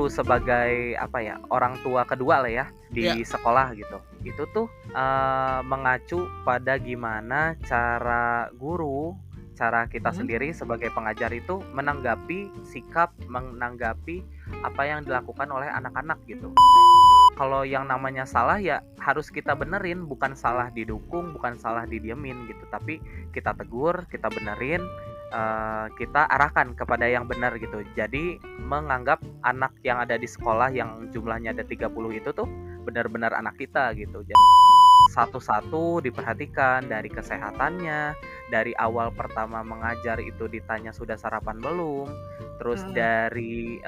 guru sebagai apa ya, orang tua kedua lah ya Ya. di sekolah gitu. Itu tuh mengacu pada gimana cara kita sendiri sebagai pengajar itu menanggapi apa yang dilakukan oleh anak-anak gitu. Kalau yang namanya salah ya harus kita benerin, bukan salah didukung, bukan salah didiemin gitu, tapi kita tegur, kita benerin, kita arahkan kepada yang benar gitu. Jadi menganggap anak yang ada di sekolah yang jumlahnya ada 30 itu tuh benar-benar anak kita gitu. Jadi satu-satu diperhatikan dari kesehatannya, dari awal pertama mengajar itu ditanya sudah sarapan belum, terus dari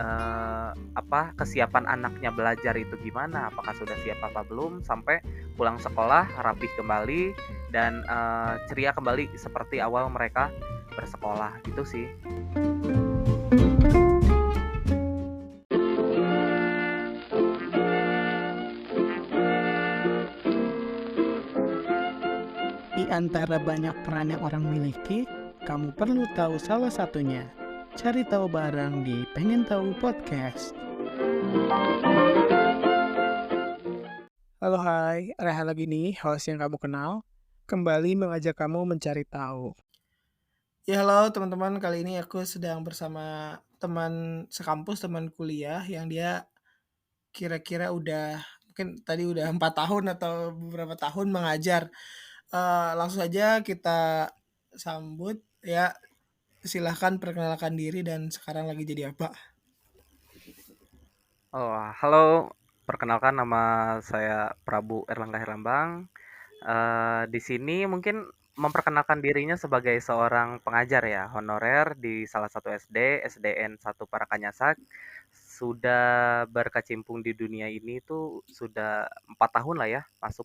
kesiapan anaknya belajar itu gimana, apakah sudah siap apa belum, sampai pulang sekolah rapih kembali dan ceria kembali seperti awal mereka bersekolah gitu sih. Di antara banyak peran yang orang miliki, kamu perlu tahu salah satunya. Cari tahu bareng di Pengen Tahu Podcast. Halo hai, Rehan lagi nih, host yang kamu kenal. Kembali mengajak kamu mencari tahu. Ya halo teman-teman, kali ini aku sedang bersama teman sekampus, teman kuliah yang dia kira-kira mungkin tadi udah 4 tahun atau beberapa tahun mengajar. Langsung saja kita sambut ya, silahkan perkenalkan diri dan sekarang lagi jadi apa. Halo, perkenalkan nama saya Prabu Erlangga Herlambang. Di sini mungkin memperkenalkan dirinya sebagai seorang pengajar ya, honorer di salah satu SD, SDN 1 Parakanyasak. Sudah berkecimpung di dunia ini tuh sudah 4 tahun lah ya masuk.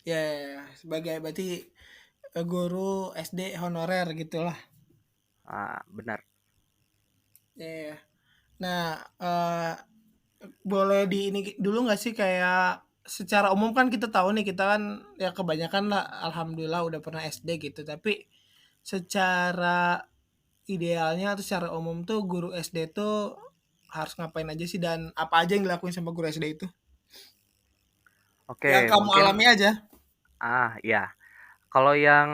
Ya, sebagai berarti guru SD honorer gitulah. Benar. Ya. Nah, boleh di ini dulu nggak sih, kayak secara umum kan kita tahu nih, kita kan ya kebanyakan lah alhamdulillah udah pernah SD gitu, tapi secara idealnya atau secara umum tuh guru SD tuh harus ngapain aja sih, dan apa aja yang dilakuin sama guru SD itu? Yang Oke, kamu mungkin alami aja. ya. Kalau yang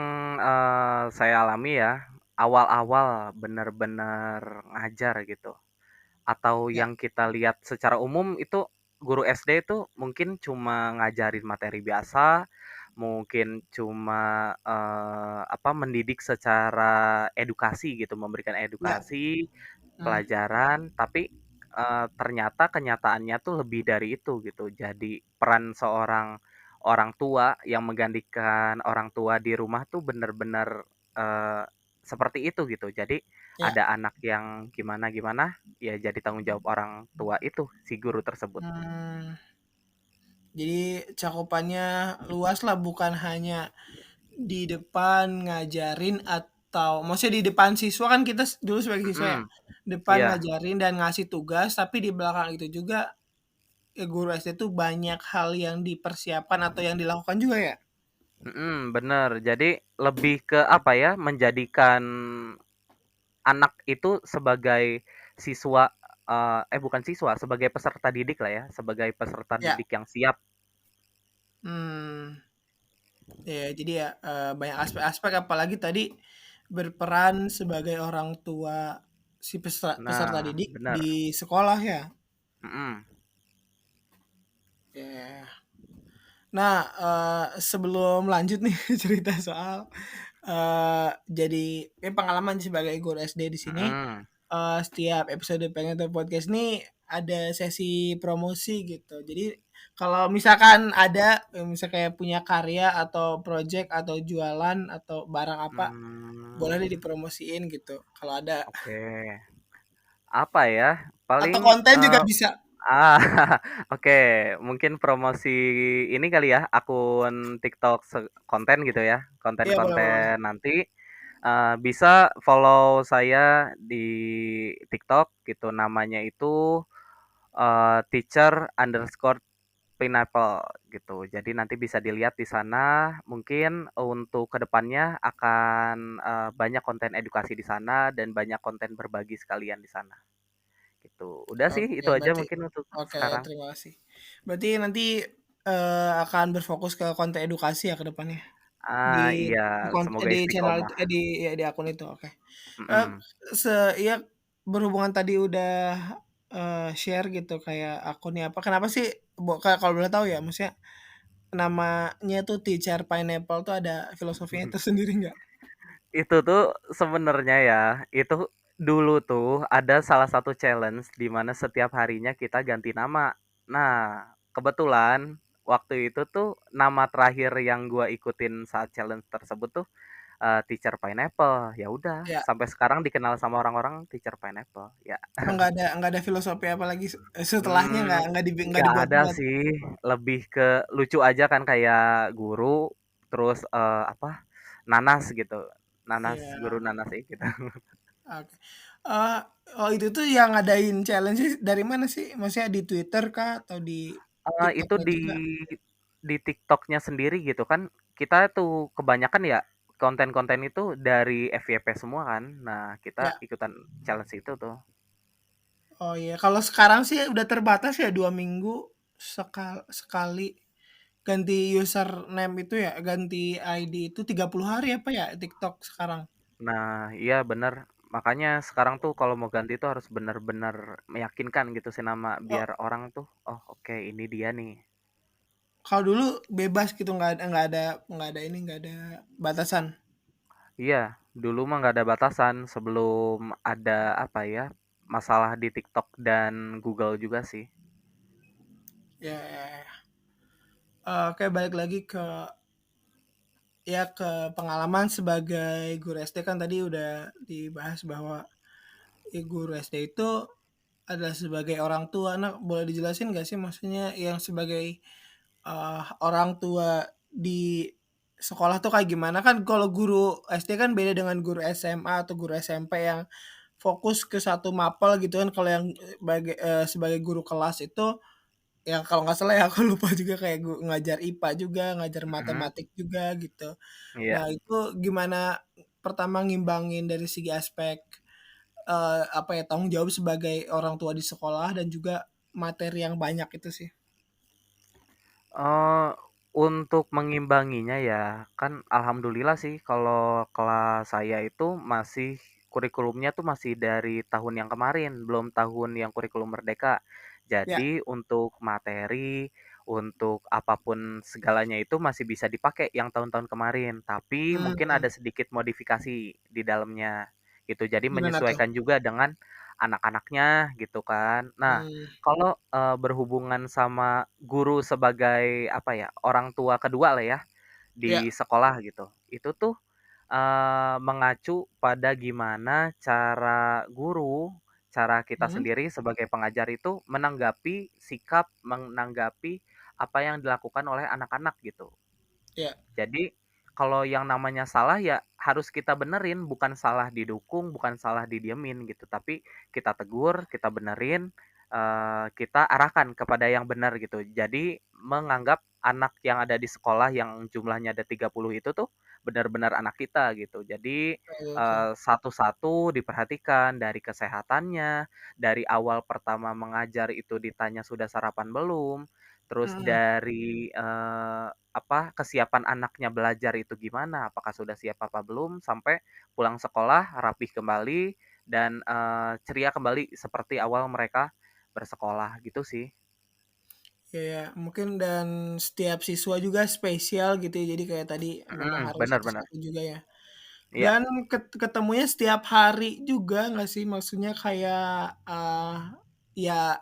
saya alami ya, awal-awal benar-benar ngajar gitu. Atau Ya. yang kita lihat secara umum itu guru SD itu mungkin cuma ngajarin materi biasa, mungkin cuma mendidik secara edukasi gitu, memberikan Ya. edukasi, Hmm. pelajaran, tapi ternyata kenyataannya tuh lebih dari itu gitu. Jadi peran seorang orang tua yang menggantikan orang tua di rumah tuh benar-benar seperti itu gitu. Jadi Ya. ada anak yang gimana-gimana, ya jadi tanggung jawab orang tua itu, si guru tersebut. Hmm. Jadi cakupannya luas lah, bukan hanya di depan ngajarin atau maksudnya di depan siswa, kan kita dulu sebagai siswa ya, Mhm, depan iya, ngajarin dan ngasih tugas, tapi di belakang itu juga guru SD tuh banyak hal yang dipersiapkan atau yang dilakukan juga ya. bener. Jadi lebih ke apa ya, menjadikan anak itu sebagai siswa, bukan siswa, sebagai peserta didik lah ya, sebagai peserta Ya. didik yang siap. Hmm. Ya, jadi ya banyak aspek-aspek, apalagi tadi berperan sebagai orang tua si peserta, peserta Nah, didik bener, di sekolah ya. mhm, Ya. Nah, sebelum lanjut nih cerita soal jadi pengalaman sebagai guru SD di sini, mhm, setiap episode Pengen Tahu Podcast nih ada sesi promosi gitu. Jadi kalau misalkan ada, misal kayak punya karya atau project atau jualan atau barang apa, boleh deh mmm, dipromosiin gitu kalau ada. oke. Apa ya, Atau paling, konten juga bisa. ah, oke, mungkin promosi ini kali ya, akun TikTok konten gitu ya, Iya, boleh boleh. konten-konten nanti, bisa follow saya di TikTok gitu, namanya itu, teacher_pineapple gitu. Jadi nanti bisa dilihat di sana, mungkin untuk kedepannya akan, banyak konten edukasi di sana dan banyak konten berbagi sekalian di sana, gitu. Udah sih Oke, itu aja berarti mungkin untuk oke, sekarang. terima kasih. Berarti nanti, akan berfokus ke konten edukasi ya ke depannya? Di Iya, konten semoga di channel istiqomah. itu di ya di akun itu, oke. Eee, Mhm, se ya berhubungan tadi udah, share gitu kayak akunnya apa, kenapa sih kalau boleh tahu ya, maksudnya namanya tuh Teacher Pineapple tuh ada filosofinya mhm. tersendiri nggak? Itu tuh sebenarnya ya, itu dulu tuh ada salah satu challenge di mana setiap harinya kita ganti nama. Nah, kebetulan waktu itu tuh nama terakhir yang gua ikutin saat challenge tersebut tuh, Teacher Pineapple. Ya udah, Ya, sampai sekarang dikenal sama orang-orang Teacher Pineapple, ya. nggak ada filosofi apa lagi setelahnya Mmm, nggak nggak ada dibuat-buat? sih, lebih ke lucu aja kan kayak guru, terus, apa, nanas gitu, nanas, Iya, guru nanas gitu. oke. Eee, oh itu tuh yang ngadain challenge-nya dari mana sih? Maksudnya di Twitter kah atau di Itu TikTok-nya di juga? TikTok-nya sendiri gitu kan, kita tuh kebanyakan ya konten-konten itu dari FYP semua kan. Nah, kita Ya. ikutan challenge itu tuh. Oh iya, kalau sekarang sih udah terbatas ya 2 minggu sekali ganti username itu ya, ganti ID itu 30 hari apa ya TikTok sekarang? Nah, iya bener, makanya sekarang tuh kalau mau ganti tuh harus bener-bener meyakinkan gitu sih nama, Oh, biar orang tuh, "Oh oke ini dia nih." kalau dulu bebas gitu nggak ada ini, nggak ada batasan? Iya, dulu mah nggak ada batasan sebelum ada apa ya, masalah di TikTok dan Google juga sih. Ya ya ya. Oke balik lagi ke pengalaman sebagai guru SD kan tadi udah dibahas bahwa, ya guru SD itu adalah sebagai orang tua. Nah boleh dijelasin nggak sih maksudnya yang sebagai orang tua di sekolah tuh kayak gimana? Kan kalau guru SD kan beda dengan guru SMA atau guru SMP yang fokus ke satu mapel gitu kan. Kalau yang, sebagai guru kelas itu, ya kalau nggak salah ya aku lupa juga kayak ngajar IPA juga, ngajar Mhm, matematik juga gitu. iya. Nah itu gimana pertama ngimbangin dari segi aspek, apa ya, tanggung jawab sebagai orang tua di sekolah dan juga materi yang banyak itu sih? Eee, untuk mengimbanginya ya, kan alhamdulillah sih kalau kelas saya itu masih kurikulumnya tuh masih dari tahun yang kemarin, belum tahun yang kurikulum merdeka. Ya, Jadi untuk materi, untuk apapun segalanya itu masih bisa dipakai yang tahun-tahun kemarin, tapi mungkin mmm, ada sedikit modifikasi di dalamnya, gitu. Jadi gimana tuh? menyesuaikan juga dengan anak-anaknya gitu kan. Nah, Mmm, kalau, berhubungan sama guru sebagai, apa ya, orang tua kedua lah ya, ya. di sekolah gitu, itu tuh, mengacu pada gimana cara guru, cara kita Mhm, sendiri sebagai pengajar itu menanggapi sikap, menanggapi apa yang dilakukan oleh anak-anak gitu. iya, Jadi, kalau yang namanya salah ya harus kita benerin, bukan salah didukung, bukan salah didiemin gitu, tapi kita tegur, kita benerin, kita arahkan kepada yang benar gitu. Jadi, menganggap anak yang ada di sekolah yang jumlahnya ada 30 itu tuh benar-benar anak kita gitu. Jadi, betul betul. satu-satu diperhatikan dari kesehatannya, dari awal pertama mengajar itu ditanya, "Sudah sarapan belum?" Terus Mhm, dari, apa, kesiapan anaknya belajar itu gimana, apakah sudah siap apa belum, sampai pulang sekolah rapih kembali dan, ceria kembali seperti awal mereka bersekolah, gitu sih. iya iya, mungkin dan setiap siswa juga spesial gitu ya, jadi kayak tadi memang Mhm, harus bener bener. satu-satu juga ya. Iya, Dan ketemunya setiap hari juga nggak sih? Maksudnya kayak, ya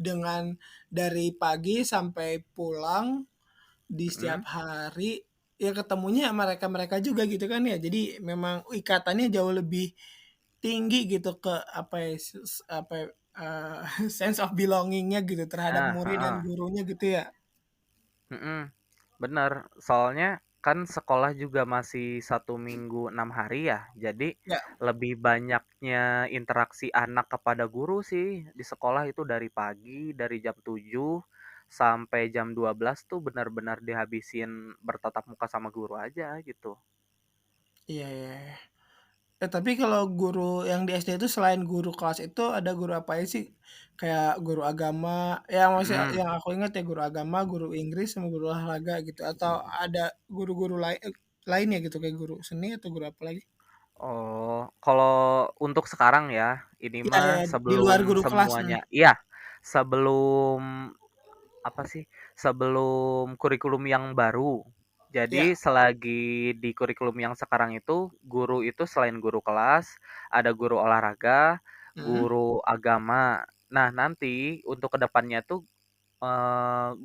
dengan dari pagi sampai pulang di setiap mhm. hari, ya ketemunya mereka-mereka juga gitu kan ya. Jadi memang ikatannya jauh lebih tinggi gitu ke apa ya, apa ya, sense of belonging-nya gitu terhadap Ah, murid dan heeh, gurunya gitu ya? mhm, bener. Soalnya kan sekolah juga masih 1 minggu 6 hari ya, jadi Ya, lebih banyaknya interaksi anak kepada guru sih di sekolah itu dari pagi, dari jam 7 sampai jam 12 tuh benar-benar dihabisin bertatap muka sama guru aja gitu. iya iya iya. Tapi kalau guru yang di SD itu selain guru kelas itu ada guru apa aja sih? Kayak guru agama, yang maksudnya Mhm. yang aku ingat ya guru agama, guru Inggris, sama guru olahraga gitu, atau ada guru-guru lainnya gitu kayak guru seni atau guru apa lagi? Oh, kalau untuk sekarang ya, ini Iya ya, mah di luar sebelum guru kelas, semuanya iya, sebelum apa sih, sebelum kurikulum yang baru. Iya, Jadi selagi di kurikulum yang sekarang itu, guru itu selain guru kelas, ada guru olahraga, mhm, guru agama. Nah, nanti untuk kedepannya tuh,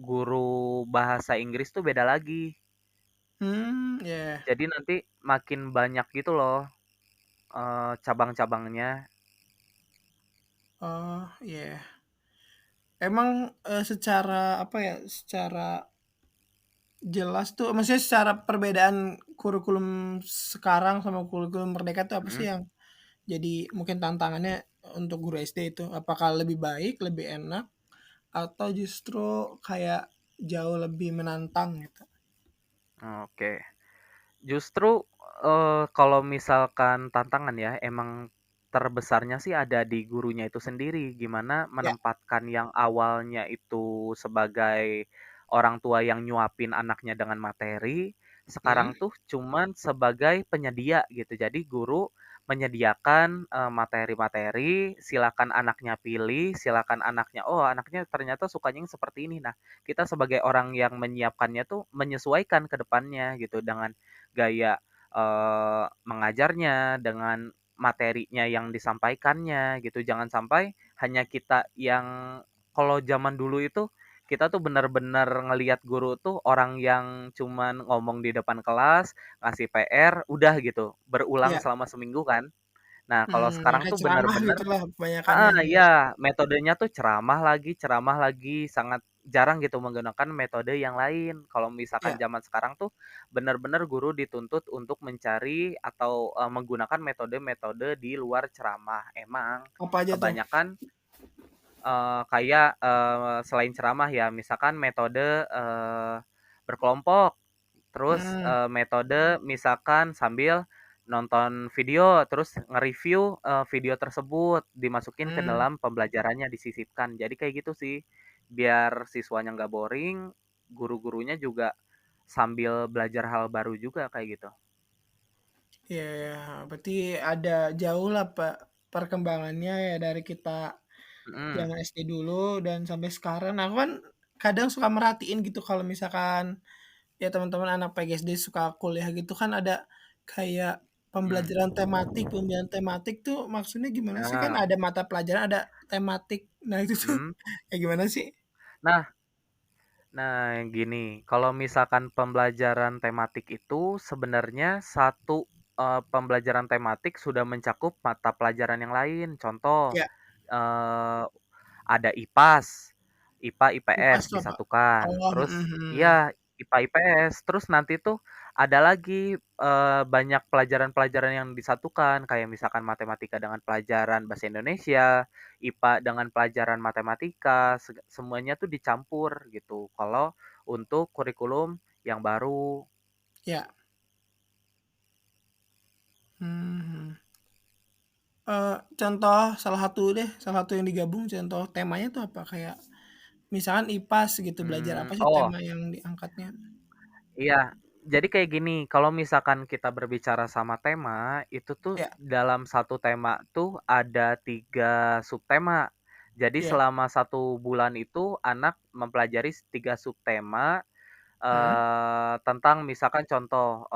guru bahasa Inggris tuh beda lagi. iya. Jadi nanti makin banyak gitu loh, cabang-cabangnya. Oh, iya. Emang, secara apa ya, secara jelas tuh maksudnya secara perbedaan kurikulum sekarang sama kurikulum Merdeka tuh apa sih Mhm. yang jadi mungkin tantangannya untuk guru SD itu? Apakah lebih baik, lebih enak, atau justru kayak jauh lebih menantang gitu? Oke. Justru, kalau misalkan tantangan ya, emang terbesarnya sih ada di gurunya itu sendiri. Gimana Ya, menempatkan yang awalnya itu sebagai orang tua yang nyuapin anaknya dengan materi, mhm, sekarang tuh cuman sebagai penyedia gitu. Jadi guru menyediakan, materi-materi, silakan anaknya pilih, silakan anaknya, "Oh, anaknya ternyata sukanya yang seperti ini." Nah, kita sebagai orang yang menyiapkannya tuh menyesuaikan ke depannya gitu dengan gaya, mengajarnya, dengan materinya yang disampaikannya gitu. Jangan sampai hanya kita yang kalau zaman dulu itu kita tuh benar-benar ngelihat guru tuh orang yang cuman ngomong di depan kelas, ngasih PR, udah gitu, berulang iya, selama seminggu kan. Nah, kalau sekarang kayak tuh ceramah bener-bener gitulah kebanyakannya heeh, gitu. iya, metodenya tuh ceramah lagi, sangat jarang gitu menggunakan metode yang lain. Kalau misalkan Iya, zaman sekarang tuh benar-benar guru dituntut untuk mencari atau, menggunakan metode-metode di luar ceramah. Emang apa aja tuh? kebanyakan, kayak, selain ceramah ya, misalkan metode, berkelompok. Terus, Mmm, metode misalkan sambil nonton video, terus nge-review, video tersebut, dimasukin ke mmm, dalam pembelajarannya, disisipkan. Jadi kayak gitu sih, biar siswanya nggak boring, guru-gurunya juga sambil belajar hal baru juga, kayak gitu. iya iya, berarti ada jauh lah perkembangannya ya dari kita Mhm, zaman SD dulu dan sampai sekarang. Nah, aku kan kadang suka merhatiin gitu kalau misalkan ya teman-teman anak PGSD suka kuliah gitu kan ada kayak mhm, pembelajaran tematik tuh maksudnya gimana sih? Kan nah, ada mata pelajaran, ada tematik. Nah, itu tuh mhm. kayak gimana sih? Nah nah gini, kalau misalkan pembelajaran tematik itu sebenarnya satu, pembelajaran tematik sudah mencakup mata pelajaran yang lain. Contoh, Ya, eee, ada IPAS, IPA, IPAS IPS tuh apa? disatukan, Oh, mhm terus mhm. iya, IPA, IPS, terus nanti tuh ada lagi, banyak pelajaran-pelajaran yang disatukan, kayak misalkan matematika dengan pelajaran bahasa Indonesia, IPA dengan pelajaran matematika, semuanya tuh dicampur gitu, kalau untuk kurikulum yang baru. Ya, mhm. Contoh salah satu yang digabung contoh temanya tuh apa? Kayak misalkan IPAS gitu, belajar apa sih Oh, tema yang diangkatnya? iya, jadi kayak gini, kalau misalkan kita berbicara sama tema, itu tuh Ya dalam satu tema tuh ada 3 subtema. Jadi ya, selama 1 bulan itu anak mempelajari 3 subtema, mhm, tentang misalkan contoh,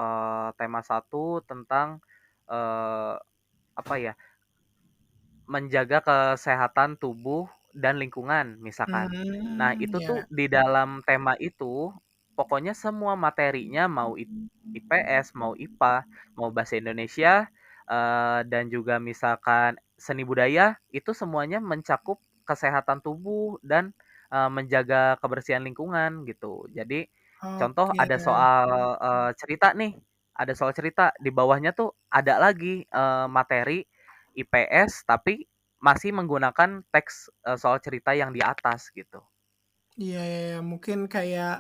tema satu tentang, eee, apa ya, menjaga kesehatan tubuh dan lingkungan misalkan. Nah, itu tuh ya, di dalam tema itu, pokoknya semua materinya mau IPS, mau IPA, mau bahasa Indonesia, dan juga misalkan seni budaya, itu semuanya mencakup kesehatan tubuh dan, menjaga kebersihan lingkungan gitu. Jadi contoh oke, ada soal, cerita nih, ada soal cerita, di bawahnya tuh ada lagi, materi IPS tapi masih menggunakan teks, soal cerita yang di atas gitu. iya iya iya, mungkin kayak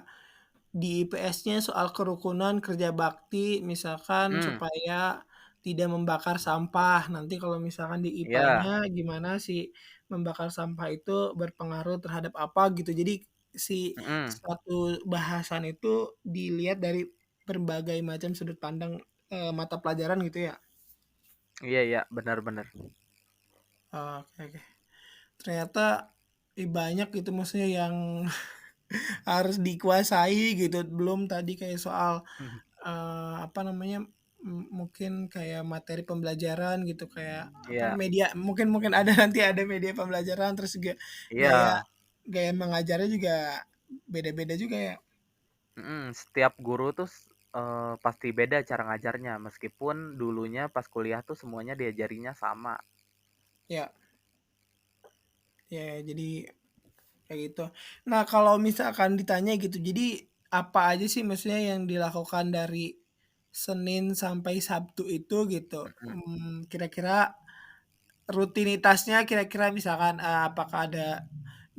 di IPS-nya soal kerukunan kerja bakti misalkan Mhm, supaya tidak membakar sampah. Nanti kalau misalkan di Iya, IPA-nya gimana si membakar sampah itu berpengaruh terhadap apa gitu. Jadi si mhm, satu bahasan itu dilihat dari berbagai macam sudut pandang, mata pelajaran gitu ya? iya iya, benar bener. Oke oke. Ternyata, banyak gitu maksudnya yang harus dikuasai gitu. Belum tadi kayak soal, apa namanya, mungkin kayak materi pembelajaran gitu, kayak apa, Iya media mungkin mungkin ada nanti ada media pembelajaran, terus juga gaya iya, gaya mengajarnya juga beda-beda juga ya? setiap guru tuh pasti beda cara ngajarnya, meskipun dulunya pas kuliah tuh semuanya diajarinya sama. Ya ya jadi kayak gitu. Nah, kalau misalkan ditanya gitu, jadi apa aja sih maksudnya yang dilakukan dari Senin sampai Sabtu itu gitu? Mhm Kira-kira rutinitasnya kira-kira misalkan, apakah ada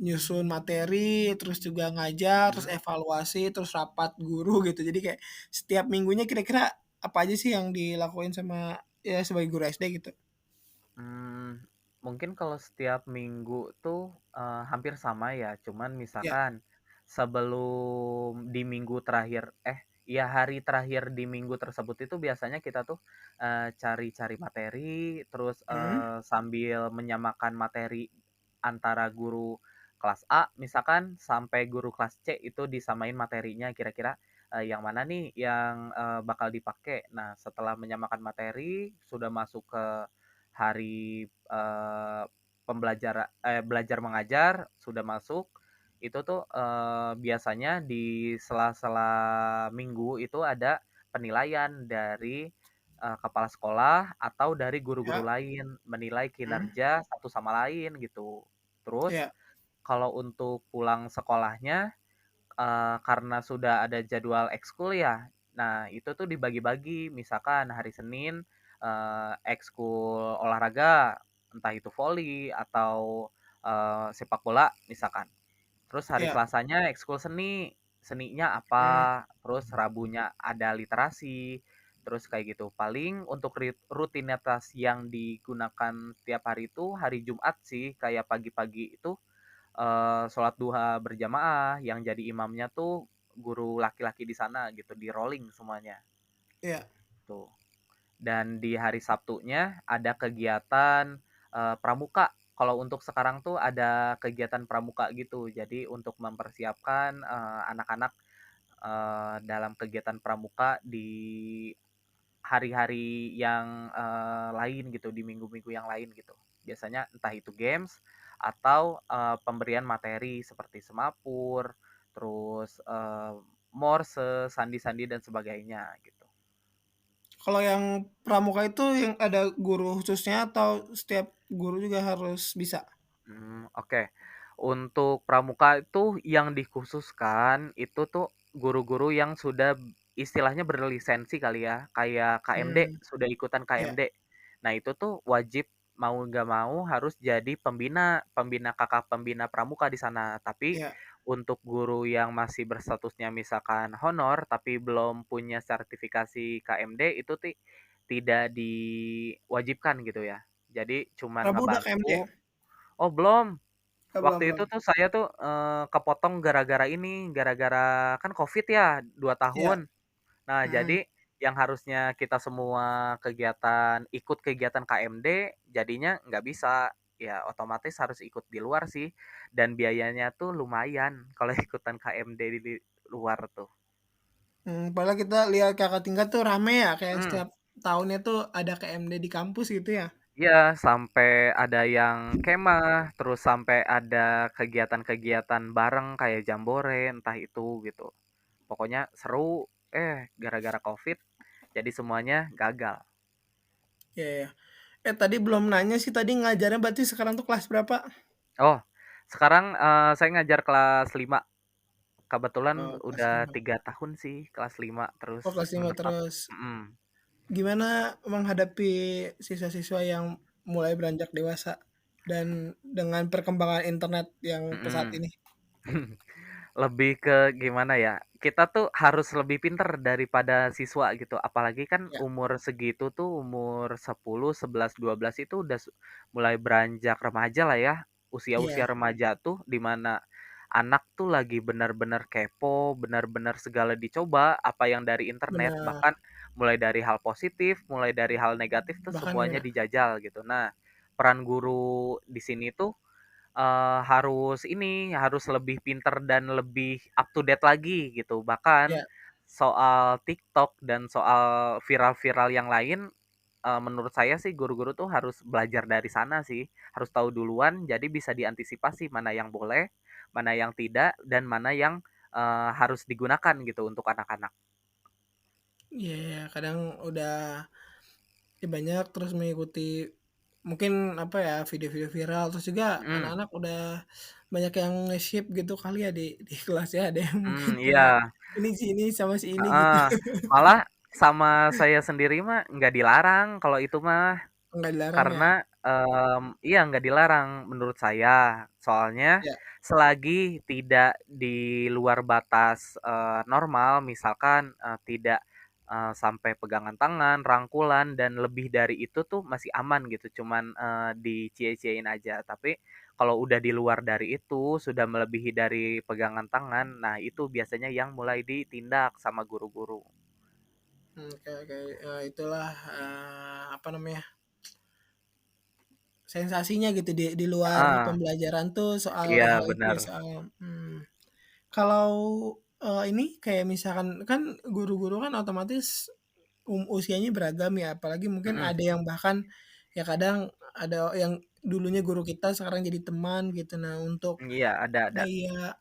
nyusun materi, terus juga ngajar, terus mhm. evaluasi, terus rapat guru gitu. Jadi kayak setiap minggunya kira-kira apa aja sih yang dilakuin sama ya sebagai guru SD gitu? Mmm, Mungkin kalau setiap minggu tuh, hampir sama ya, cuman Ya, misalkan sebelum di minggu terakhir iya hari terakhir di minggu tersebut itu biasanya kita tuh, cari-cari materi, terus, mhm, sambil menyamakan materi antara guru kelas A misalkan sampai guru kelas C itu disamain materinya kira-kira, yang mana nih yang, bakal dipakai. Nah, setelah menyamakan materi, sudah masuk ke hari, belajar mengajar sudah masuk, itu tuh, biasanya di sela-sela minggu itu ada penilaian dari, kepala sekolah atau dari guru-guru ya, lain, menilai mhm, kinerja satu sama lain gitu. Terus iya, kalau untuk pulang sekolahnya, karena sudah ada jadwal ekskul ya, nah itu tuh dibagi-bagi, misalkan hari Senin, ekskul olahraga, entah itu voli atau, sepak bola misalkan. Terus hari iya, Selasanya ekskul seni, seninya mmm, apa, terus Rabunya ada literasi, terus kayak gitu. Paling untuk rutinitas yang digunakan tiap hari itu hari Jumat sih, kayak pagi-pagi itu sholat duha berjamaah, yang jadi imamnya tuh guru laki-laki di sana gitu, di-rolling semuanya, iya. tuh. Dan di hari Sabtunya ada kegiatan, pramuka. Kalau untuk sekarang tuh ada kegiatan pramuka gitu. Jadi untuk mempersiapkan, anak-anak, dalam kegiatan pramuka di hari-hari yang, lain gitu, di minggu-minggu yang lain gitu. Biasanya entah itu games atau, pemberian materi seperti semapur, terus, morse, sandi-sandi dan sebagainya gitu. Kalau yang pramuka itu yang ada guru khususnya atau setiap guru juga harus bisa? Oke. Untuk pramuka itu yang dikhususkan itu tuh guru-guru yang sudah istilahnya berlisensi kali ya, kayak KMD, Mmm, sudah ikutan iya, KMD. Nah, itu tuh wajib mau nggak mau harus jadi pembina, kakak pembina pramuka di sana. Tapi iya. untuk guru yang masih berstatusnya misalkan honor tapi belum punya sertifikasi KMD itu tidak diwajibkan gitu ya. Jadi cuman Prabu udah KMD? ngebantu. Oh, belum. Oh, belum Waktu belum. itu tuh saya tuh, kepotong gara-gara ini, gara-gara kan Covid ya 2 Iya, tahun. Nah, mhm. jadi yang harusnya kita semua ikut kegiatan KMD, jadinya nggak bisa. Ya otomatis harus ikut di luar sih, dan biayanya tuh lumayan kalau ikutan KMD di luar tuh. Padahal kita lihat kakak tingkat tuh rame ya, kayak Mhm. setiap tahunnya tuh ada KMD di kampus gitu ya? Iya, sampai ada yang kemah, terus sampai ada kegiatan-kegiatan bareng kayak jambore, entah itu gitu. Pokoknya seru, gara-gara Covid jadi semuanya gagal. Iya iya. Tadi belum nanya sih, tadi ngajarnya berarti sekarang tuh kelas berapa? Oh, sekarang, saya ngajar kelas 5. Kebetulan Oh, kelas udah 5. 3 tahun sih kelas 5 terus Oh, kelas 5 menetap. terus. Mhm. Gimana menghadapi siswa-siswa yang mulai beranjak dewasa dan dengan perkembangan internet yang pesat Mhm. ini? Lebih ke gimana ya, kita tuh harus lebih pinter daripada siswa gitu, apalagi kan Ya, umur segitu tuh, umur 10, 11, 12 itu udah mulai beranjak remaja lah ya, usia-usia iya, remaja tuh di mana anak tuh lagi benar-benar kepo, benar-benar segala dicoba, apa yang dari internet, benar. bahkan mulai dari hal positif, mulai dari hal negatif tuh Bahkan semuanya gimana? dijajal gitu. Nah, peran guru di sini tuh harus ini, harus lebih pinter dan lebih up to date lagi gitu. Bahkan Ya, soal TikTok dan soal viral-viral yang lain, menurut saya sih guru-guru tuh harus belajar dari sana sih. Harus tahu duluan jadi bisa diantisipasi mana yang boleh, mana yang tidak, dan mana yang, harus digunakan gitu untuk anak-anak. iya, iya, kadang udah ya banyak terus mengikuti mungkin apa ya, video-video viral, terus juga Mhm, anak-anak udah banyak yang nge-ship gitu kali ya di kelas ya, ada yang mungkin kayak iya, ini si ini sama si ini gitu. heeh. Malah sama saya sendiri mah nggak dilarang kalau itu mah. Nggak dilarang ya? Karena, iya nggak dilarang menurut saya. Soalnya Ya, selagi tidak di luar batas, normal misalkan, tidak, sampai pegangan tangan, rangkulan, dan lebih dari itu tuh masih aman gitu, cuman, dicie-ciein aja. Tapi kalau udah di luar dari itu, sudah melebihi dari pegangan tangan, nah itu biasanya yang mulai ditindak sama guru-guru. oke, oke, itulah, apa namanya, sensasinya gitu di luar Heeh, pembelajaran tuh soal iya hal itu benar. ya, soal kalau, ini kayak misalkan kan guru-guru kan otomatis usianya beragam ya, apalagi mungkin Mhm, ada yang bahkan ya kadang ada yang dulunya guru kita sekarang jadi teman gitu. Nah, untuk iya ada. kayak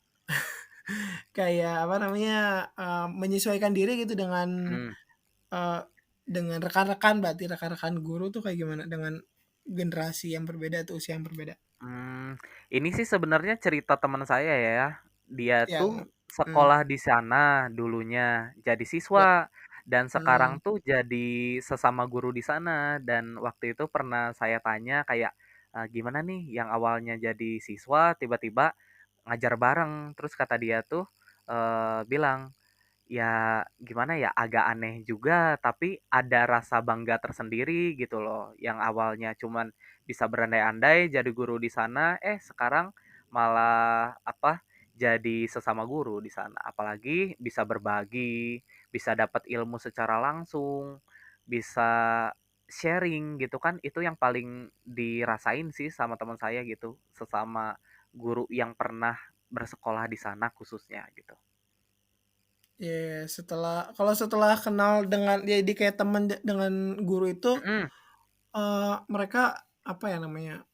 kayak apa namanya, menyesuaikan diri gitu Mhm. dengan rekan-rekan berarti rekan-rekan guru tuh kayak gimana dengan generasi yang berbeda atau usia yang berbeda? Ini sih sebenarnya cerita teman saya ya. Dia tuh Yang mmm, sekolah di sana dulunya, jadi ya, siswa dan mmm, sekarang tuh jadi sesama guru di sana dan waktu itu pernah saya tanya kayak, "Gimana nih yang awalnya jadi siswa tiba-tiba ngajar bareng?" Terus kata dia tuh, bilang, "Ya gimana ya, agak aneh juga, tapi ada rasa bangga tersendiri gitu loh, yang awalnya cuman bisa berandai-andai jadi guru di sana, sekarang malah apa, jadi sesama guru di sana. Apalagi bisa berbagi, bisa dapat ilmu secara langsung, bisa sharing gitu kan, itu yang paling dirasain sih sama teman saya gitu, sesama guru yang pernah bersekolah di sana khususnya gitu." ya kalau setelah kenal dengan jadi kayak teman dengan guru itu, Mhm. mereka apa ya namanya,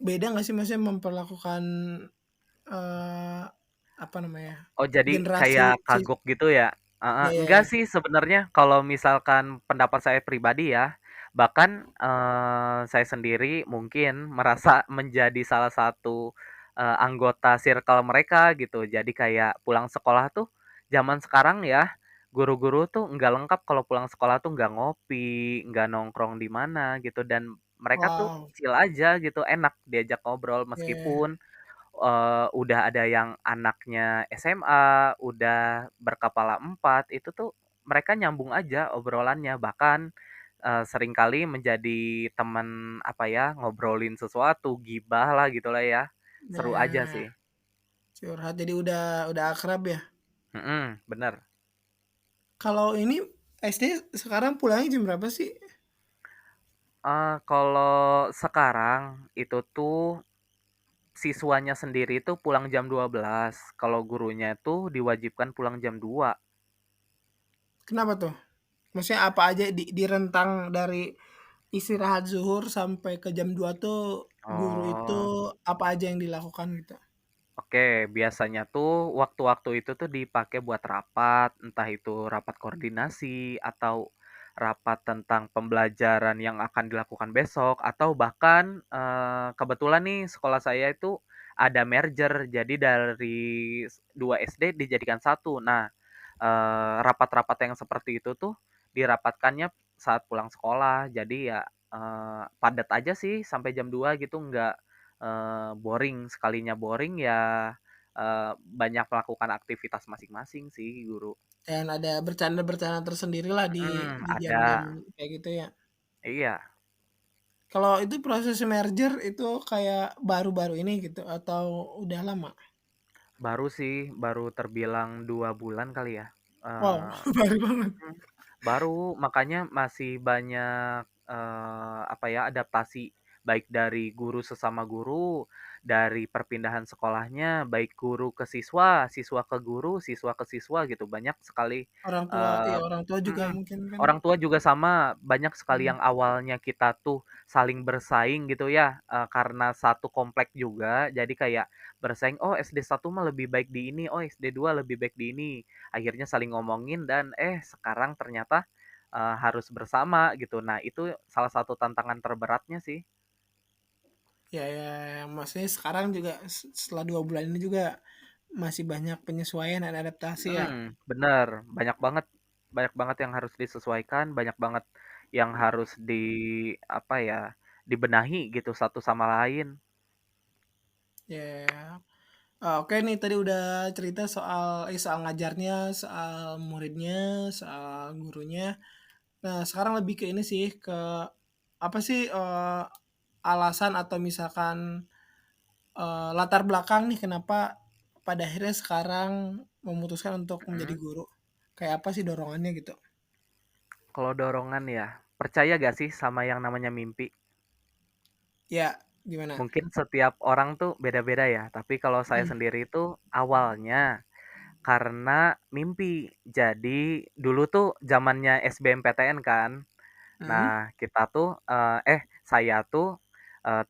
beda nggak sih maksudnya memperlakukan, eee, apa namanya, Oh, jadi generasi kayak kagok gitu ya? Heeh, ya, ya, enggak ya. sih sebenarnya kalau misalkan pendapat saya pribadi ya, bahkan, saya sendiri mungkin merasa menjadi salah satu, anggota circle mereka gitu. Jadi kayak pulang sekolah tuh zaman sekarang ya, guru-guru tuh nggak lengkap kalau pulang sekolah tuh nggak ngopi, nggak nongkrong di mana gitu, dan mereka tuh Wow, chill aja gitu, enak diajak ngobrol ya, ya. meskipun udah ada yang anaknya SMA, udah berkepala 4, itu tuh mereka nyambung aja obrolannya, bahkan, seringkali menjadi teman, apa ya, ngobrolin sesuatu, gibah lah gitulah ya, seru aja Nah, sih. curhat jadi udah akrab ya. Mhm, bener. Kalau ini SD sekarang pulangnya jam berapa sih? Kalau sekarang itu tuh siswanya sendiri tuh pulang jam 12, kalau gurunya tuh diwajibkan pulang jam 2. Kenapa tuh? Maksudnya apa aja di rentang dari istirahat zuhur sampai ke jam 2 tuh guru itu Oh. apa aja yang dilakukan gitu? Oke, biasanya tuh waktu-waktu itu tuh dipakai buat rapat, entah itu rapat koordinasi atau rapat tentang pembelajaran yang akan dilakukan besok, atau bahkan kebetulan nih sekolah saya itu ada merger, jadi dari 2 SD dijadikan satu. Nah, rapat-rapat yang seperti itu tuh dirapatkannya saat pulang sekolah, jadi ya padat aja sih sampai jam 2 gitu, nggak boring, sekalinya boring ya banyak melakukan aktivitas masing-masing sih guru. Dan ada bercanda-bercanda tersendirilah di jam-jam Ada. kayak gitu ya. Iya, Kalau itu proses merger itu kayak baru-baru ini gitu atau udah lama? baru sih, baru terbilang 2 bulan kali ya, Wow, eee baru banget. mhm, baru, makanya masih banyak, apa ya, adaptasi, baik dari guru sesama guru, dari perpindahan sekolahnya, baik guru ke siswa, siswa ke guru, siswa ke siswa gitu, banyak sekali, Orang tua eee iya, orang tua juga mhm, mungkin kan. orang tua juga sama, banyak sekali Mmm, yang awalnya kita tuh saling bersaing gitu ya, karena satu komplek juga, jadi kayak bersaing, "Oh SD 1 mah lebih baik di ini, oh SD 2 lebih baik di ini." Akhirnya saling ngomongin dan sekarang ternyata, harus bersama gitu. Nah itu salah satu tantangan terberatnya sih. ya ya ya, maksudnya sekarang juga setelah 2 bulan ini juga masih banyak penyesuaian dan adaptasi ya? Bener, banyak banget yang harus disesuaikan, banyak banget yang harus apa ya, dibenahi gitu satu sama lain. Ya ya ya. Oke nih tadi udah cerita soal ngajarnya, soal muridnya, soal gurunya. Nah sekarang lebih ke ini sih, ke apa sih, alasan atau misalkan, latar belakang nih kenapa pada akhirnya sekarang memutuskan untuk menjadi Mhm. guru? Kayak apa sih dorongannya gitu? Kalau dorongan ya, percaya gak sih sama yang namanya mimpi? Ya, gimana? Mungkin setiap orang tuh beda-beda ya, tapi kalau saya Mhm, sendiri itu awalnya karena mimpi. Jadi dulu tuh zamannya SBMPTN kan. mhm. Nah, kita tuh, saya tuh,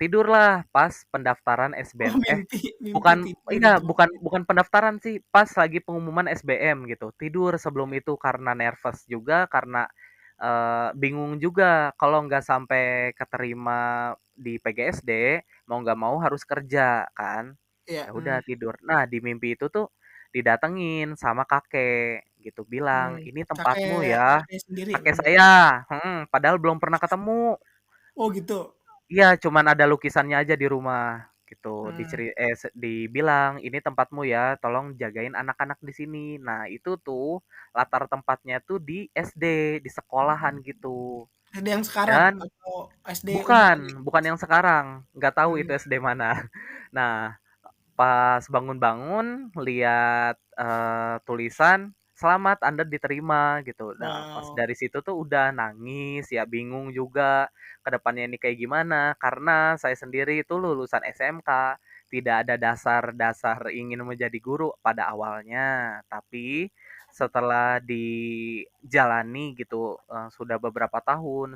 tidurlah pas pendaftaran Oh mimpi mimpi bukan tidur iya, gitu bukan maksudnya? bukan pendaftaran sih, pas lagi pengumuman SBM gitu. Tidur sebelum itu karena nervous juga, karena, bingung juga kalau nggak sampai keterima di PGSD, mau nggak mau harus kerja kan. Iya, Ya udah tidur. Nah, di mimpi itu tuh didatengin sama kakek gitu, bilang, "Ini tempatmu kakek ya." kakek sendiri Kakek berarti? saya, padahal belum pernah ketemu. Oh gitu? Iya, cuman ada lukisannya aja di rumah, gitu. Mmm, Dibilang, "Ini tempatmu ya, tolong jagain anak-anak di sini." Nah, itu tuh latar tempatnya tuh di SD, di sekolahan gitu. SD yang sekarang Dan atau SD umum aja? bukan yang sekarang, nggak tahu itu Mmm, SD mana. Nah, pas bangun-bangun lihat, tulisan, "Selamat Anda diterima," gitu. Nah, pas wow, dari situ tuh udah nangis, ya bingung juga ke depannya ini kayak gimana, karena saya sendiri itu lulusan SMK, tidak ada dasar-dasar ingin menjadi guru pada awalnya. Tapi setelah dijalani gitu, sudah beberapa tahun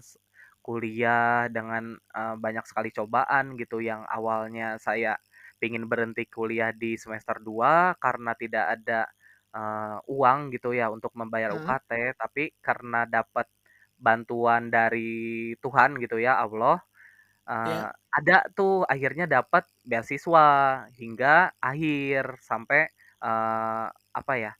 kuliah dengan, banyak sekali cobaan gitu yang awalnya saya pengen berhenti kuliah di semester 2 karena tidak ada, uang gitu ya untuk membayar heeh, UKT, tapi karena dapat bantuan dari Tuhan gitu ya, Allah, iya, ada tuh akhirnya dapat beasiswa hingga akhir sampai, apa ya,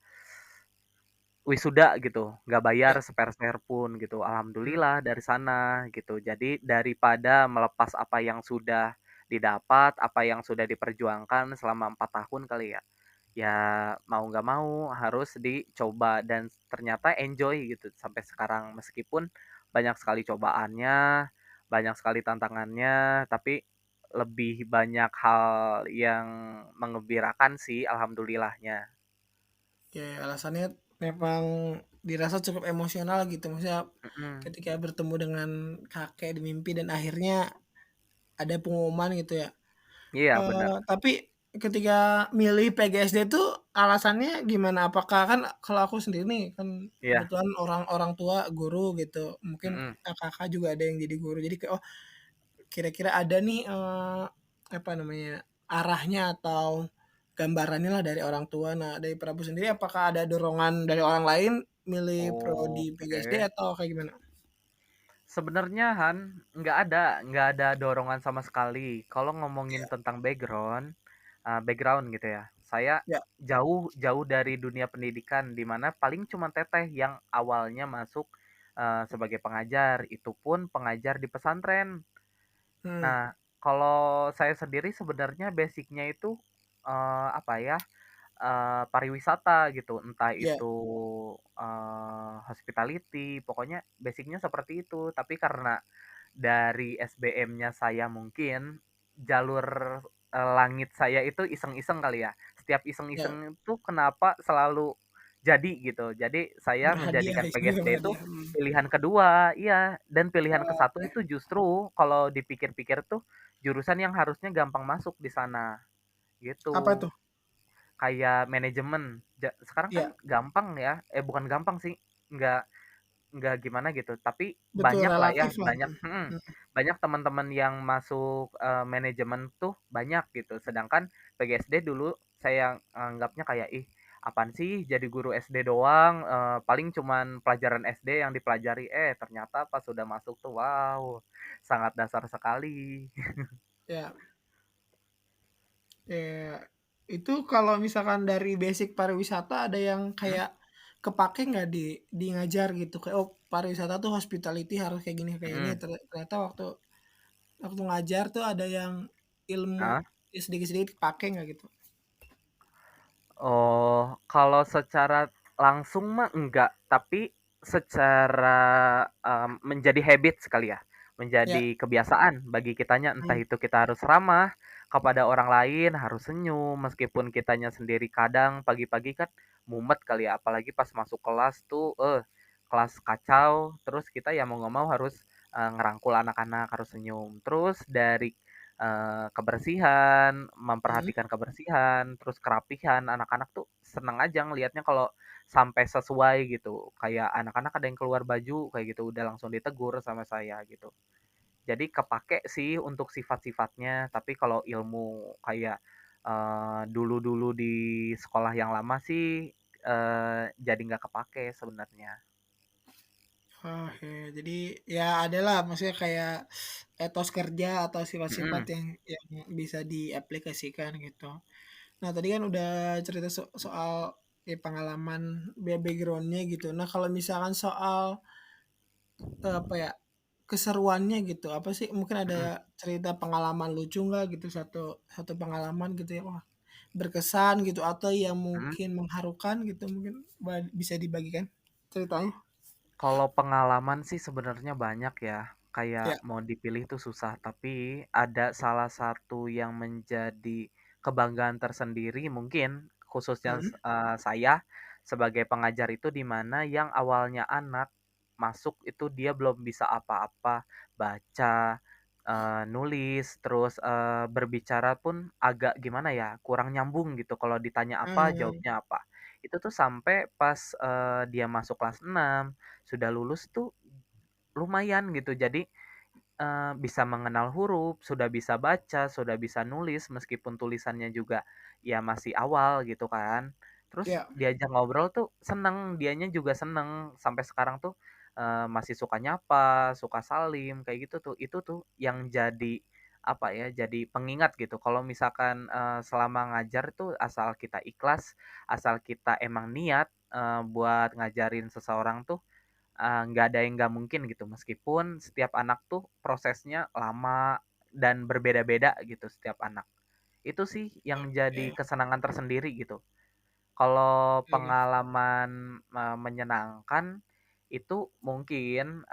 wisuda gitu, nggak bayar iya, sepeser pun gitu, mmm, alhamdulillah dari sana gitu. Jadi daripada melepas apa yang sudah didapat, apa yang sudah diperjuangkan selama 4 tahun kali ya, ya mau nggak mau harus dicoba dan ternyata enjoy gitu sampai sekarang. Meskipun banyak sekali cobaannya, banyak sekali tantangannya, tapi lebih banyak hal yang mengembirakan sih alhamdulillahnya. ya alasannya memang dirasa cukup emosional gitu, maksudnya Mhm, ketika bertemu dengan kakek di mimpi dan akhirnya ada pengumuman gitu ya. iya bener. Tapi ketika milih PGSD itu alasannya gimana? Apakah kan kalau aku sendiri nih kan Iya, kebetulan orang orang tua guru gitu, mungkin mhm, kakak juga ada yang jadi guru, jadi kayak, oh kira-kira ada nih, apa namanya, arahnya atau gambarannya lah dari orang tua. Nah dari Prabu sendiri apakah ada dorongan dari orang lain milih prodi PGSD oke. atau kayak gimana? Sebenarnya Han, nggak ada dorongan sama sekali. Kalau ngomongin Iya, tentang background gitu ya, saya iya, jauh jauh dari dunia pendidikan, di mana paling cuma teteh yang awalnya masuk, sebagai pengajar, itu pun pengajar di pesantren. hmm, Nah, kalau saya sendiri sebenarnya basic-nya itu, apa ya, pariwisata gitu, entah Iya, itu, hospitality, pokoknya basic-nya seperti itu. Tapi karena dari SBM-nya saya mungkin jalur, langit saya itu iseng-iseng kali ya. Setiap iya, iseng-iseng itu kenapa selalu jadi gitu. Jadi saya berhadiah, menjadikan iseng-iseng PGSD itu berhadiah, pilihan kedua, iya, dan pilihan ke satu oke. itu justru kalau dipikir-pikir tuh jurusan yang harusnya gampang masuk di sana, Apa gitu. tuh? Kayak manajemen, sekarang kan Iya, gampang ya, bukan gampang sih, nggak nggak gimana gitu, tapi betul banyak lah ya, relatif lah, mhm, banyak teman-teman yang masuk, manajemen tuh banyak gitu. Sedangkan PGSD dulu saya anggapnya kayak, "Ih, apaan sih jadi guru SD doang, paling cuman pelajaran SD yang dipelajari." Ternyata pas sudah masuk tuh, wow, sangat dasar sekali. iya. Ya, itu kalau misalkan dari basic pariwisata ada yang Mhm, kayak kepake nggak di ngajar gitu kayak oh pariwisata tuh hospitality harus kayak gini mhm, ternyata waktu waktu ngajar tuh ada yang ilmu heeh. ya sedikit-sedikit kepake nggak gitu? Oh, kalau secara langsung mah enggak, tapi secara, menjadi habit sekali ya, Ya, menjadi kebiasaan bagi kitanya, entah hmm, itu kita harus ramah kepada orang lain, harus senyum, meskipun kitanya sendiri kadang pagi-pagi kan mumet kali ya, apalagi pas masuk kelas tuh, kelas kacau, terus kita ya mau nggak mau harus, ngerangkul anak-anak, harus senyum. Terus dari kebersihan, hmm, memperhatikan kebersihan, terus kerapihan, anak-anak tuh seneng aja ngelihatnya kalau sampai sesuai gitu. Kayak anak-anak ada yang keluar baju kayak gitu, udah langsung ditegur sama saya gitu. Jadi kepake sih untuk sifat-sifatnya, tapi kalau ilmu kayak, dulu-dulu di sekolah yang lama sih, jadi nggak kepake sebenarnya. oke. Jadi ya adalah maksudnya kayak etos kerja atau sifat-sifat Mhm, yang bisa diaplikasikan gitu. Nah, tadi kan udah cerita soal ya pengalaman background-nya gitu. Nah, kalau misalkan soal apa ya keseruannya gitu, apa sih mungkin ada mhm, cerita pengalaman lucu nggak gitu satu satu pengalaman gitu ya, wah berkesan gitu atau yang mhm. mungkin mengharukan gitu mungkin bisa dibagikan ceritanya? Kalau pengalaman sih sebenarnya banyak ya, kayak Ya, mau dipilih tuh susah, tapi ada salah satu yang menjadi kebanggaan tersendiri mungkin khususnya mhm, saya sebagai pengajar itu di mana yang awalnya anak masuk itu dia belum bisa apa-apa, baca, nulis, terus, berbicara pun agak gimana ya, kurang nyambung gitu kalau ditanya apa, mmm, jawabnya apa. Itu tuh sampai pas, dia masuk kelas 6 sudah lulus tuh lumayan gitu. Jadi, bisa mengenal huruf, sudah bisa baca, sudah bisa nulis meskipun tulisannya juga ya masih awal gitu kan. Terus ya, diajak ngobrol tuh seneng, dianya juga seneng, sampai sekarang tuh, masih suka nyapa, suka salim, kayak gitu tuh. Itu tuh yang jadi, apa ya, jadi pengingat gitu. Kalau misalkan, selama ngajar tuh asal kita ikhlas, asal kita emang niat, buat ngajarin seseorang tuh nggak ada yang nggak mungkin gitu, meskipun setiap anak tuh prosesnya lama dan berbeda-beda gitu setiap anak. Itu sih yang jadi oke, kesenangan tersendiri gitu. Kalau oke, pengalaman, menyenangkan, itu mungkin,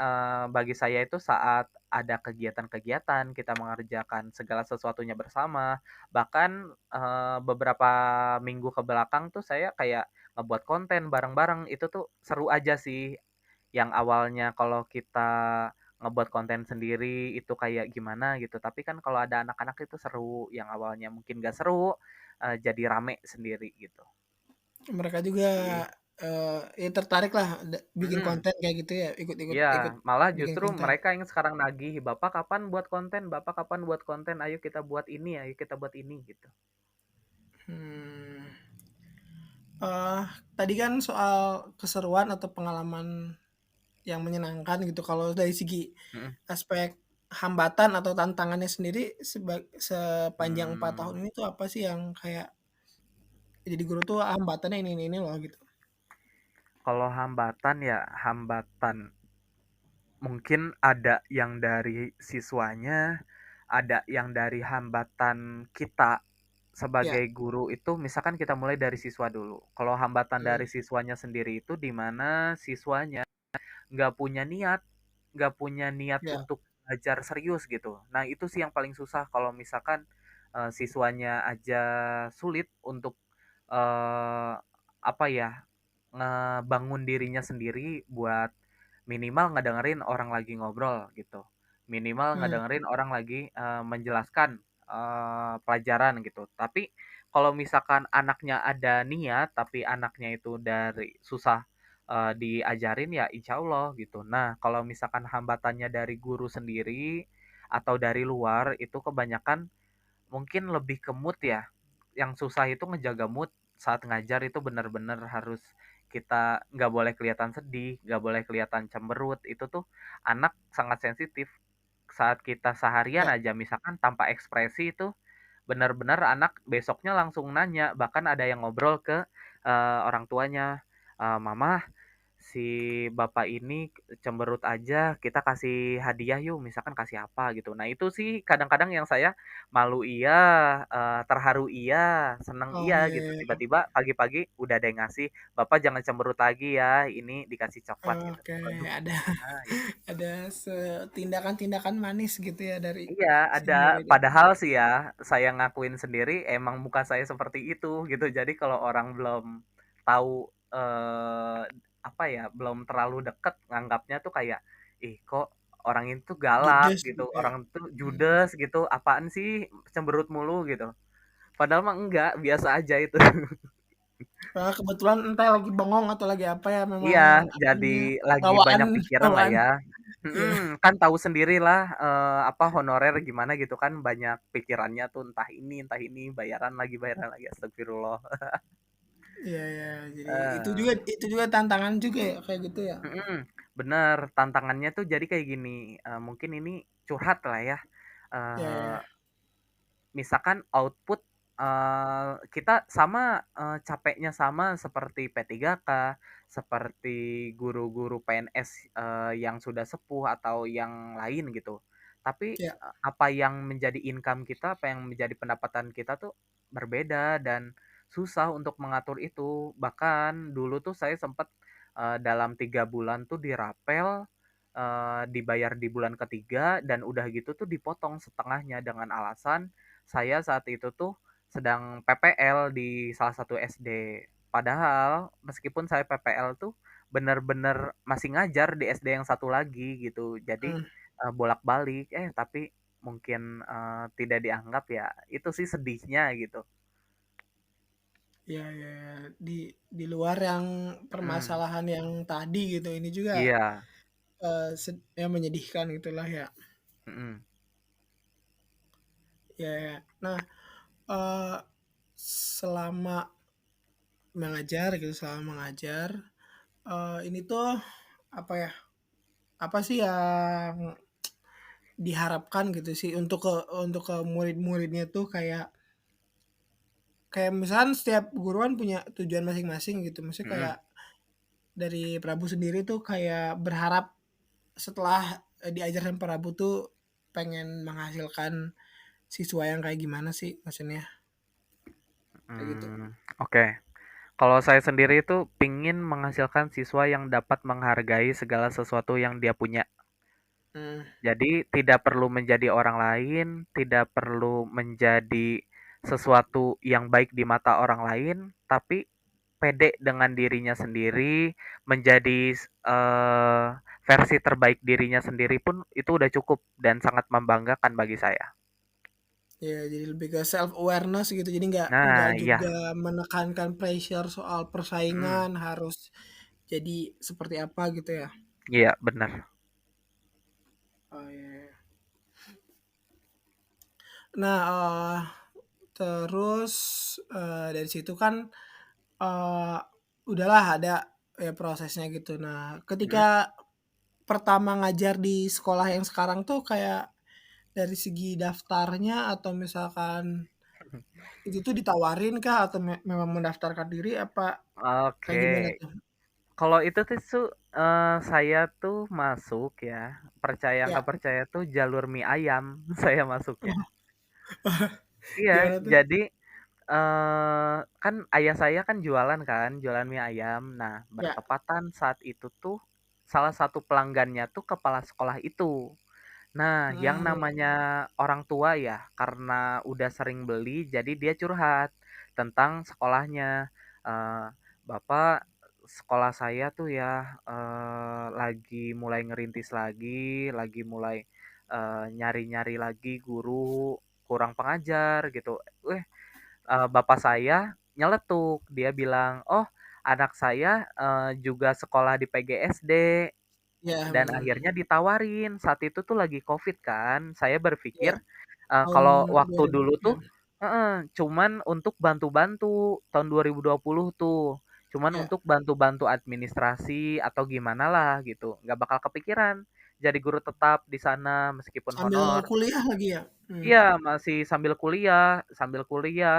bagi saya itu saat ada kegiatan-kegiatan, kita mengerjakan segala sesuatunya bersama, bahkan, beberapa minggu ke belakang tuh saya kayak ngebuat konten bareng-bareng, itu tuh seru aja sih. Yang awalnya kalau kita ngebuat konten sendiri itu kayak gimana gitu, tapi kan kalau ada anak-anak itu seru, yang awalnya mungkin gak seru, jadi rame sendiri gitu. mereka juga, Sih. ya tertarik lah bikin Mhm, konten kayak gitu ya ikut ikut iya, ikut malah bikin justru konten. mereka yang sekarang nagih, "Bapak kapan buat konten? Bapak kapan buat konten? Ayo kita buat ini, ayo kita buat ini," gitu. Hmm. Eee, tadi kan soal keseruan atau pengalaman yang menyenangkan gitu, kalau dari segi Mhm, aspek hambatan atau tantangannya sendiri sepanjang 4 mmm, tahun ini tuh apa sih yang kayak jadi guru tuh hambatannya ini loh gitu? kalau hambatan ya hambatan mungkin ada yang dari siswanya, ada yang dari hambatan kita Ya. sebagai guru itu misalkan kita mulai dari siswa dulu. Kalau hambatan Hmm. dari siswanya sendiri itu di mana siswanya nggak punya niat, nggak punya niat Ya. untuk belajar serius gitu. Nah itu sih yang paling susah kalau misalkan siswanya aja sulit untuk eh, apa ya, ngebangun dirinya sendiri buat minimal ngedengerin orang lagi ngobrol gitu. Minimal Hmm. ngedengerin orang lagi menjelaskan pelajaran gitu. Tapi kalau misalkan anaknya ada niat, tapi anaknya itu dari susah diajarin ya insya Allah gitu. Nah, kalau misalkan hambatannya dari guru sendiri atau dari luar itu kebanyakan mungkin lebih ke mood ya. Yang susah itu ngejaga mood saat ngajar itu benar-benar harus kita nggak boleh kelihatan sedih, nggak boleh kelihatan cemberut. Itu tuh anak sangat sensitif. Saat kita seharian Ya. aja misalkan tanpa ekspresi itu benar-benar anak besoknya langsung nanya, bahkan ada yang ngobrol ke orang tuanya, "Mama, si bapak ini cemberut aja, kita kasih hadiah yuk, misalkan kasih apa gitu." Nah itu sih kadang-kadang yang saya malu iya, terharu iya, seneng Oh iya iya, gitu. iya, iya. Tiba-tiba pagi-pagi udah ada yang ngasih, "Bapak jangan cemberut lagi ya, ini dikasih coklat," gitu. Oke, Waduh, ada nah itu. ada tindakan-tindakan manis gitu ya dari Iya, si ada. murid itu. Padahal sih ya, saya ngakuin sendiri emang muka saya seperti itu gitu. Jadi kalau orang belum tahu apa ya, belum terlalu deket nganggapnya tuh kayak, ih kok orang itu galak Judes gitu, gitu ya. orang tuh Hmm. judes gitu, apaan sih cemberut mulu gitu. Padahal mah enggak, biasa aja itu. Kebetulan entah lagi bengong atau lagi apa ya, memang Iya, jadi ininya lagi bawaan banyak pikiran lah bawaan. ya. Iya. Kan tahu sendirilah apa honorer gimana gitu kan banyak pikirannya tuh entah ini bayaran lagi astagfirullah. Iya, iya, jadi Eh, itu juga tantangan juga ya kayak gitu ya. bener tantangannya tuh jadi kayak gini, mungkin ini curhat lah ya. Iya, Eh, iya. Misalkan output kita sama capeknya sama seperti P3K, seperti guru-guru PNS yang sudah sepuh atau yang lain gitu. Tapi Iya. apa yang menjadi income kita, apa yang menjadi pendapatan kita tuh berbeda dan susah untuk mengatur itu. Bahkan dulu tuh saya sempat dalam 3 bulan tuh dirapel, dibayar di bulan ketiga dan udah gitu tuh dipotong setengahnya dengan alasan saya saat itu tuh sedang PPL di salah satu SD. Padahal meskipun saya PPL tuh bener-bener masih ngajar di SD yang satu lagi gitu. Jadi Hmm. bolak-balik tapi mungkin tidak dianggap ya. Itu sih sedihnya gitu. Iya, iya, iya. Di luar yang Mm, permasalahan yang tadi gitu, ini juga iya. ya menyedihkan gitulah ya. Mm-mm. Ya, ya. Nah, eh, selama mengajar gitu, selama mengajar, ini tuh apa ya? Apa sih yang diharapkan gitu sih untuk ke murid-muridnya tuh kayak kayak misalkan setiap guru kan punya tujuan masing-masing gitu. Maksudnya Mm-mm. kayak dari Prabu sendiri tuh kayak berharap setelah diajarkan Prabu tuh pengen menghasilkan siswa yang kayak gimana sih maksudnya? Kayak gitu. Oke. Kalau saya sendiri itu pingin menghasilkan siswa yang dapat menghargai segala sesuatu yang dia punya. Hmm. Jadi tidak perlu menjadi orang lain, tidak perlu menjadi sesuatu yang baik di mata orang lain, tapi pede dengan dirinya sendiri, menjadi versi terbaik dirinya sendiri pun itu udah cukup dan sangat membanggakan bagi saya. Ya, jadi lebih ke self awareness gitu. Jadi nggak Nah, iya, juga menekankan pressure soal mm, persaingan harus jadi seperti apa gitu ya. iya benar. Oh, iya, iya. Nah, terus dari situ kan eh udahlah ada ya prosesnya gitu. Nah, Mm. ketika pertama ngajar di sekolah yang sekarang tuh kayak dari segi daftarnya atau misalkan itu tuh ditawarin kah atau memang mendaftarkan diri apa kayak Oke, gimana tuh? kalau itu tuh saya tuh masuk ya, percaya nggak Ya. percaya tuh jalur mie ayam saya masuknya. Iya, Gimana tuh? jadi Kan ayah saya kan jualan kan, jualan mie ayam. Nah, Ya. bertepatan saat itu tuh salah satu pelanggannya tuh kepala sekolah itu. Nah, yang Mhm. namanya orang tua ya, karena udah sering beli, jadi dia curhat tentang sekolahnya. Eee, "Bapak, sekolah saya tuh ya, lagi mulai ngerintis lagi mulai, nyari-nyari lagi guru, kurang pengajar," gitu. Bapak saya nyeletuk, dia bilang, "Oh, anak saya, juga sekolah di PGSD." Ya, Dan benar. akhirnya ditawarin, saat itu tuh lagi Covid kan, saya Ya, berpikir, tahun kalau waktu 2000 dulu tuh sekian. cuman untuk bantu-bantu, tahun 2020 tuh, cuman Ya, untuk bantu-bantu administrasi atau gimana lah gitu, nggak bakal kepikiran jadi guru tetap di sana meskipun sambil honor. kuliah lagi ya? Iya, masih sambil kuliah,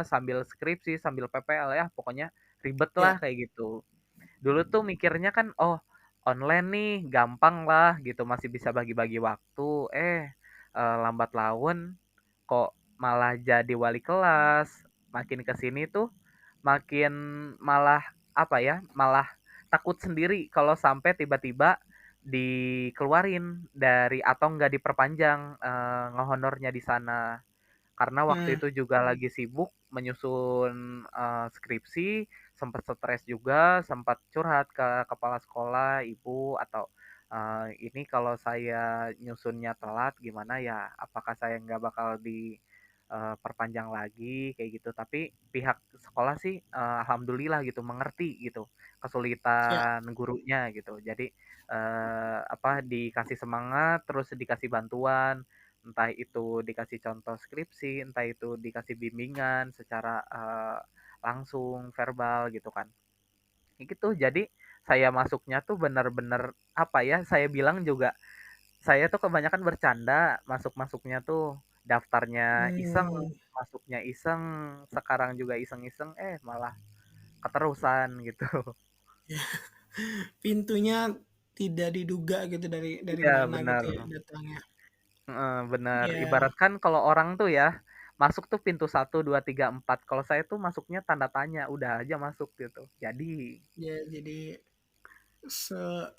sambil skripsi, sambil PPL ya, pokoknya ribet lah Ya, kayak gitu. Dulu tuh mikirnya kan, "Oh, online nih gampang lah," gitu, masih bisa bagi-bagi waktu. Lambat laun kok malah jadi wali kelas. Makin ke sini tuh makin malah, apa ya, malah takut sendiri kalau sampai tiba-tiba dikeluarin dari atau nggak diperpanjang, ngehonornya di sana. Karena waktu mmm, itu juga lagi sibuk menyusun, skripsi, sempat stres juga, sempat curhat ke kepala sekolah, ibu, atau, "Ini kalau saya nyusunnya telat gimana ya? Apakah saya nggak bakal perpanjang lagi?" Kayak gitu. Tapi pihak sekolah sih, alhamdulillah gitu, mengerti gitu, ya, kesulitan gurunya gitu. Jadi, dikasih semangat, terus dikasih bantuan. Entah itu dikasih contoh skripsi, entah itu dikasih bimbingan secara, langsung, verbal gitu kan. Kayak gitu, jadi saya masuknya tuh bener-bener, apa ya, saya bilang juga, saya tuh kebanyakan bercanda masuk-masuknya tuh, daftarnya iseng, mmm, masuknya iseng, sekarang juga iseng-iseng, malah keterusan gitu. pintunya tidak diduga gitu dari Iya mana gitu bener. ya datangnya. Heeh, bener. Ya, Ibaratkan kalau orang tuh ya, masuk tuh pintu 1, 2, 3, 4. Kalau saya tuh masuknya tanda tanya, udah aja masuk gitu. Jadi ya jadi se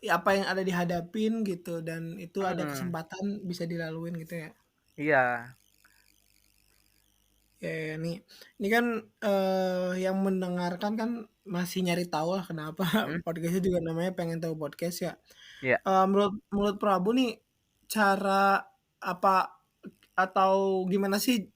ya apa yang ada dihadapin gitu dan itu ada mhm, kesempatan bisa dilaluin gitu ya. iya, Ya, ya, ini kan, yang mendengarkan kan masih nyari tahu lah kenapa mhm, podcast-nya juga namanya Pengen Tahu Podcast ya. iya, Menurut menurut Prabu nih, cara apa atau gimana sih,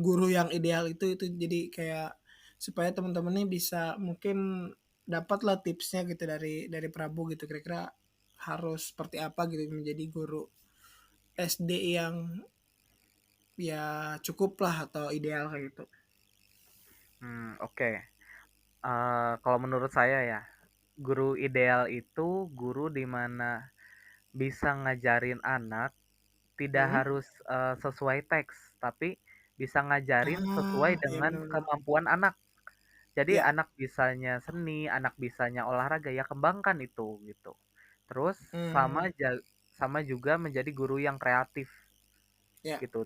guru yang ideal itu jadi kayak supaya teman-teman nih bisa mungkin dapatlah tipsnya gitu dari Prabu gitu, kira-kira harus seperti apa gitu menjadi guru SD yang ya cukuplah atau ideal kayak gitu? oke. Kalau menurut saya ya, guru ideal itu guru di mana bisa ngajarin anak tidak Mhm. harus, sesuai teks, tapi bisa ngajarin Ah, sesuai iya dengan bener bener. kemampuan anak. Jadi Iya, anak bisanya seni, anak bisanya olahraga, ya kembangkan itu, gitu. Terus mmm, sama juga menjadi guru yang kreatif, iya, gitu.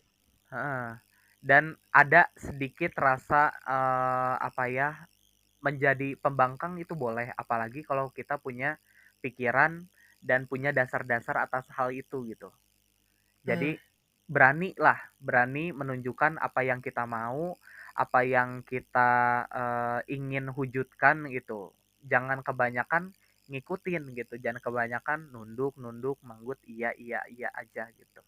Heeh. Dan ada sedikit rasa, apa ya, menjadi pembangkang itu boleh, apalagi kalau kita punya pikiran dan punya dasar-dasar atas hal itu, gitu. mmm, Jadi beranilah, berani menunjukkan apa yang kita mau, apa yang kita, ingin wujudkan gitu. Jangan kebanyakan ngikutin gitu, jangan kebanyakan nunduk nunduk, manggut, iya iya iya aja gitu.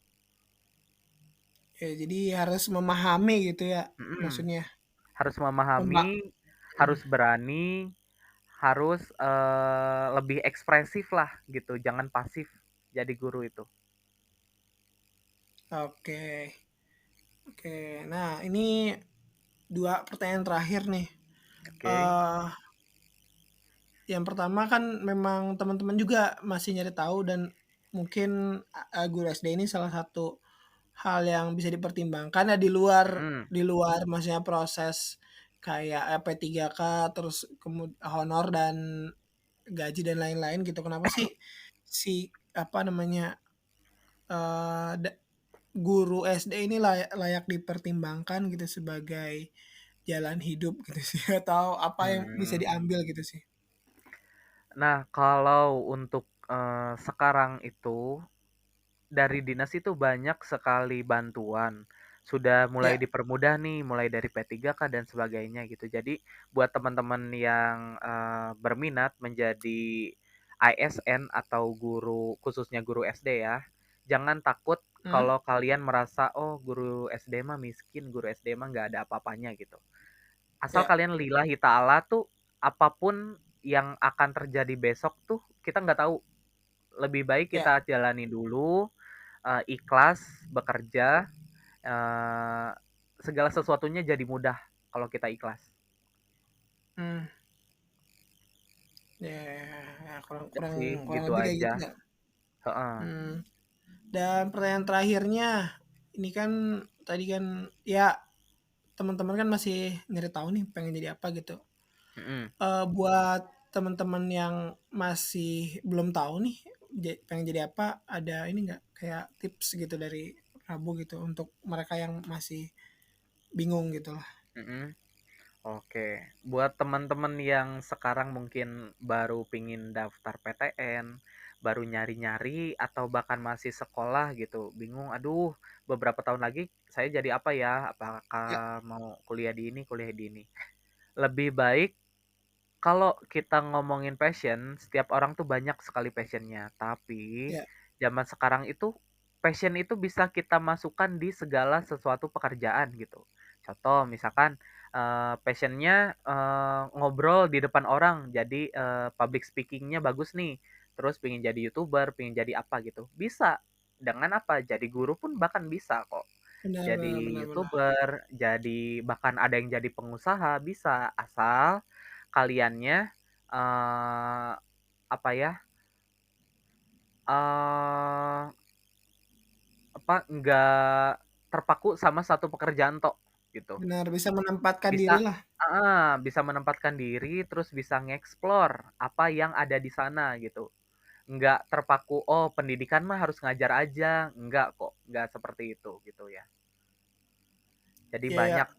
ya jadi harus memahami gitu ya Mhm, maksudnya? harus Pemba memahami, mhm, harus berani, harus, lebih ekspresif lah gitu, jangan pasif jadi guru itu. oke oke. Nah ini 2 pertanyaan terakhir nih, Oke, eee, yang pertama kan memang teman-teman juga masih nyari tahu dan mungkin, guru SD ini salah satu hal yang bisa dipertimbangkan ya mhm, di luar maksudnya proses kayak, P3K terus honor dan gaji dan lain-lain gitu. Kenapa sih si apa namanya, eee, da guru SD ini layak layak dipertimbangkan gitu sebagai, jalan hidup gitu sih atau apa yang bisa Hmm. diambil gitu sih. Nah, kalau untuk sekarang itu dari dinas itu banyak sekali bantuan. Sudah mulai Ya, dipermudah nih, mulai dari P3K dan sebagainya gitu. Jadi buat teman-teman yang berminat menjadi ASN atau guru, khususnya guru SD ya, jangan takut hmm, kalau kalian merasa oh guru SD mah miskin, guru SD mah nggak ada apa-apanya gitu. Asal ya, kalian lillahi ta'ala tuh apapun yang akan terjadi besok tuh kita nggak tahu. Lebih baik ya, kita jalani dulu, ikhlas bekerja, eee, segala sesuatunya jadi mudah kalau kita ikhlas. hmm, ya, ya, kurang Udah kurang sih kurang gitu lebih kayak aja, gitu nggak? heeh, Hmm. Dan pertanyaan terakhirnya, ini kan tadi kan ya teman-teman kan masih nyari tahu nih pengen jadi apa gitu. mhm. Buat teman-teman yang masih belum tahu nih pengen jadi apa, ada ini nggak kayak tips gitu dari Rabu gitu untuk mereka yang masih bingung gitu lah. Mhm. Oke, buat teman-teman yang sekarang mungkin baru pingin daftar PTN, baru nyari-nyari atau bahkan masih sekolah gitu, bingung, aduh beberapa tahun lagi saya jadi apa ya? Ya, Apakah mau kuliah di ini, kuliah di ini? Lebih baik kalau kita ngomongin passion, setiap orang tuh banyak sekali passionnya. Tapi ya, zaman sekarang itu passion itu bisa kita masukkan di segala sesuatu pekerjaan gitu. Contoh misalkan passionnya ngobrol di depan orang, jadi public speakingnya bagus nih. Terus pengen jadi youtuber, pengen jadi apa gitu, bisa. Dengan apa? Jadi guru pun bahkan bisa kok. benar benar Jadi benar benar. youtuber, jadi bahkan ada yang jadi pengusaha bisa asal kaliannya apa ya, eee, apa, nggak terpaku sama satu pekerjaan tok, gitu. Benar, bisa menempatkan Bisa diri lah. bisa menempatkan diri, terus bisa nge-explore apa yang ada di sana, gitu. Nggak terpaku, "Oh, pendidikan mah harus ngajar aja." Nggak kok, nggak seperti itu, gitu ya. Jadi Ya, banyak. ya,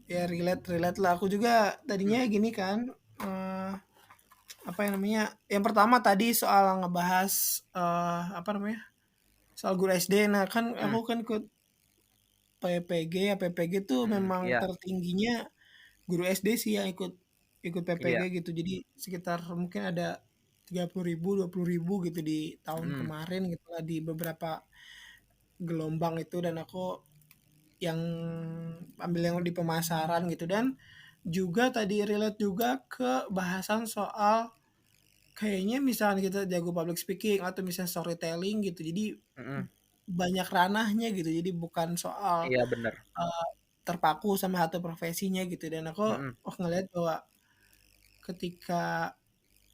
ya, relate relate lah. Aku juga Mhm tadinya gini kan, eh, apa yang namanya? Yang pertama tadi soal ngebahas apa namanya? Soal guru SD. Nah, kan mhm, aku kan ikut PPG ya, PPG tuh memang iya tertingginya guru SD sih yang ikut ikut PPG iya, gitu. Jadi sekitar mungkin ada 30.000 20.000 gitu di tahun mhm kemarin gitu lah di beberapa gelombang itu dan aku yang ambil yang di pemasaran gitu dan juga tadi relate juga ke bahasan soal kayaknya misalnya kita jago public speaking atau misalnya storytelling gitu. Jadi mhm, banyak ranahnya gitu. Jadi bukan soal iya bener, eee, terpaku sama satu profesinya gitu dan aku, mhm ngelihat bahwa ketika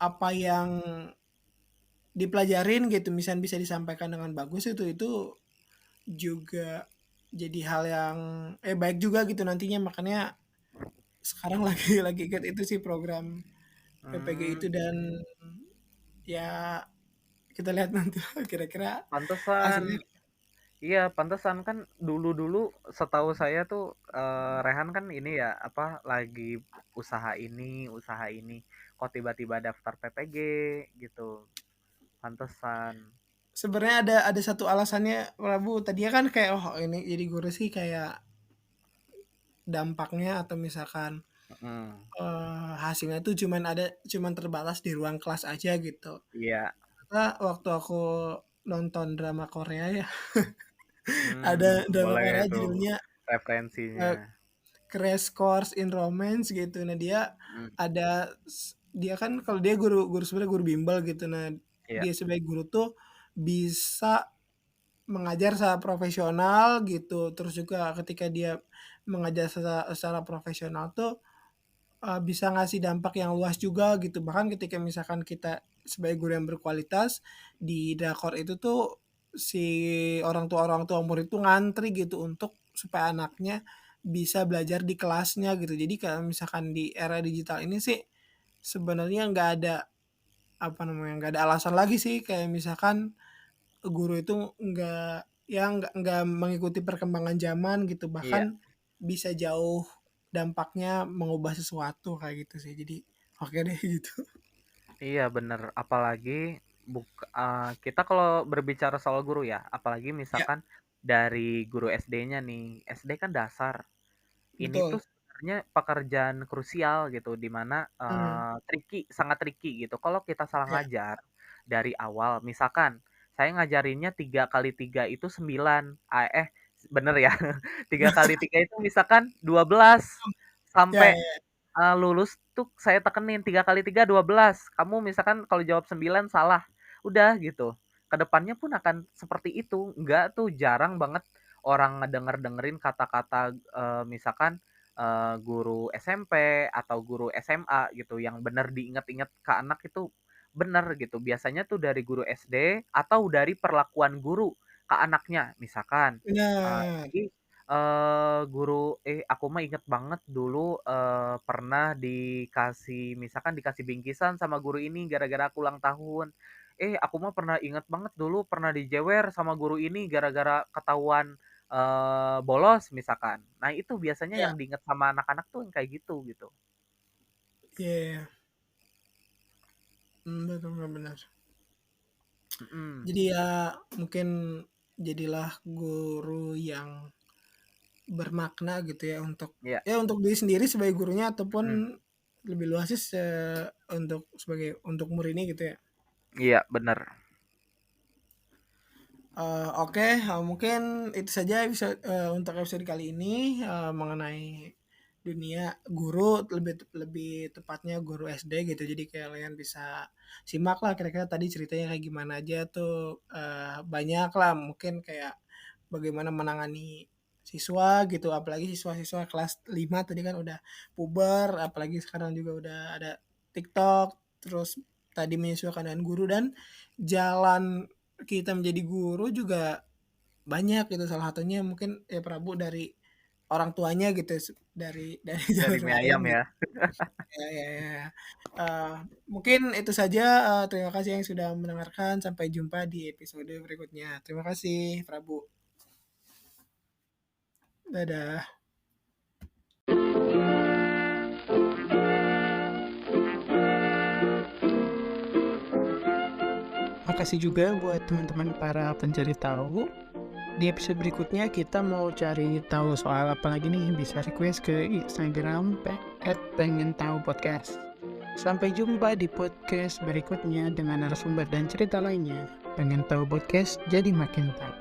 apa yang dipelajarin gitu misalnya bisa disampaikan dengan bagus itu juga jadi hal yang baik juga gitu nantinya makanya sekarang lagi ikut itu sih program PPG mmm. itu dan ya kita lihat nanti kira-kira hasilnya. Pantesan. Iya, pantesan kan dulu-dulu setahu saya tuh Rehan kan ini ya apa lagi usaha ini, kok tiba-tiba daftar PPG gitu. Pantesan. Sebenarnya ada satu alasannya Prabu tadinya kan kayak oh ini jadi guru sih kayak dampaknya atau misalkan Mm, hasilnya tuh cuman terbatas di ruang kelas aja gitu. iya. Karena waktu aku nonton drama Korea ya, ada Hmm, drama boleh Korea tuh judulnya referensinya. eh, Crash Course in Romance gitu. Nah dia Mm, dia kan kalau dia guru guru sebenarnya guru bimbel gitu. Nah iya. dia sebagai guru tuh bisa mengajar secara profesional gitu. Terus juga ketika dia mengajar secara profesional tuh bisa ngasih dampak yang luas juga gitu. Bahkan ketika misalkan kita sebagai guru yang berkualitas di drakor itu tuh si orang tua murid tuh ngantri gitu untuk supaya anaknya bisa belajar di kelasnya gitu. Jadi kalau misalkan di era digital ini sih sebenarnya nggak ada apa namanya nggak ada alasan lagi sih kayak misalkan guru itu nggak mengikuti perkembangan zaman gitu Iya. bahkan bisa jauh dampaknya mengubah sesuatu kayak gitu sih. Jadi oke deh gitu. Iya bener, apalagi kita kalau berbicara soal guru ya, apalagi Ya, misalkan dari guru SD-nya nih, SD kan dasar. Ini tuh betul. sebenarnya pekerjaan krusial gitu, di mana Hmm, tricky, sangat tricky gitu. Kalau kita salah ya. ngajar dari awal, misalkan saya ngajarinnya 3 kali 3 itu 9, bener ya, 3 kali 3 itu misalkan 12 Ya, sampai ya, Lulus tuh saya tekenin 3 kali 3 12. Kamu misalkan kalau jawab 9 salah, udah gitu. Kedepannya pun akan seperti itu. Enggak tuh jarang banget orang ngedenger-dengerin kata-kata, misalkan, guru SMP atau guru SMA gitu yang bener diinget-inget ke anak itu bener gitu. Biasanya tuh dari guru SD atau dari perlakuan guru ke anaknya. Misalkan, benar. jadi aku mah inget banget dulu, pernah dikasih bingkisan sama guru ini gara-gara aku ulang tahun. Aku mah pernah inget banget dulu pernah dijewer sama guru ini gara-gara ketahuan, bolos misalkan. Nah itu biasanya Ya, yang diinget sama anak-anak tuh yang kayak gitu, gitu. iya, iya. Betul, benar, benar. Mhm, Jadi ya mungkin jadilah guru yang bermakna gitu iya, ya untuk diri sendiri sebagai gurunya ataupun mhm, lebih luasnya untuk murid ini gitu ya. iya bener, Oke, mungkin itu saja untuk episode kali ini, mengenai dunia guru, lebih lebih tepatnya guru SD gitu. Jadi kalian bisa simak lah kira-kira tadi ceritanya kayak gimana aja tuh, banyak lah mungkin kayak bagaimana menangani siswa gitu, apalagi siswa-siswa kelas 5 tadi kan udah puber, apalagi sekarang juga udah ada TikTok, terus tadi menyesuaikan dengan guru dan jalan kita menjadi guru juga banyak gitu, salah satunya mungkin ya Prabu dari orang tuanya gitu, dari dari jalur mie lain ayam ya. gitu. Ya, ya, ya. Eee, Mungkin itu saja, terima kasih yang sudah mendengarkan, sampai jumpa di episode berikutnya. Terima kasih Prabu. Dadah. Makasih juga buat teman-teman para pencari tahu. Di episode berikutnya kita mau cari tahu soal apa lagi nih, bisa request ke Instagram @pengen_tahu_podcast. Sampai jumpa di podcast berikutnya dengan narasumber dan cerita lainnya. Pengen tahu podcast jadi makin tahu.